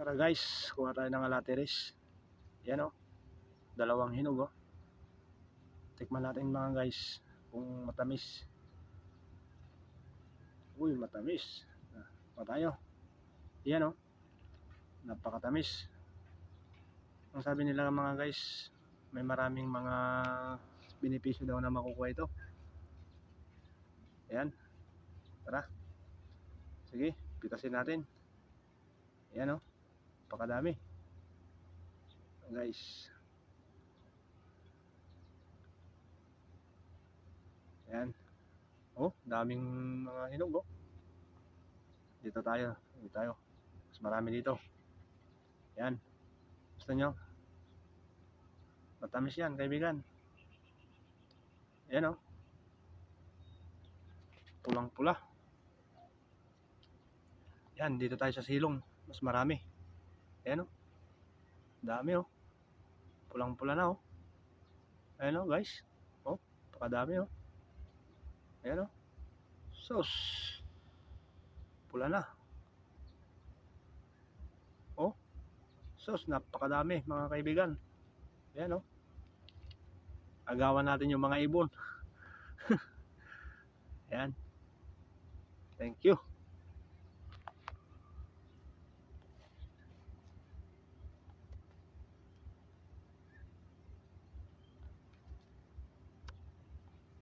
Tara guys, kuha tayo ng alateris. Yan o, dalawang hinog o. Tikman natin mga guys kung matamis. Uy, matamis. Pa tayo. Yan o, napakatamis. Ang sabi nila mga guys, may maraming mga benepisyo daw na makukuha ito. Yan. Tara. Sige, pitasin natin. Yan o, napakadami. Guys. Yan. Oh, daming mga hinog oh. Dito tayo. Mas marami dito. Yan. Gusto nyo? Matamis yan, kaibigan. Yan oh. Pulang-pula. Yan, dito tayo sa silong. Mas marami. Yan oh. Dami oh. Pulang-pula na oh. Ayan oh guys. Oh, pakadami oh. Ayan oh. Sus. Pula na. Oh. Sus, napakadami mga kaibigan. Ayan oh. Agawan natin yung mga ibon. Ayan. Thank you.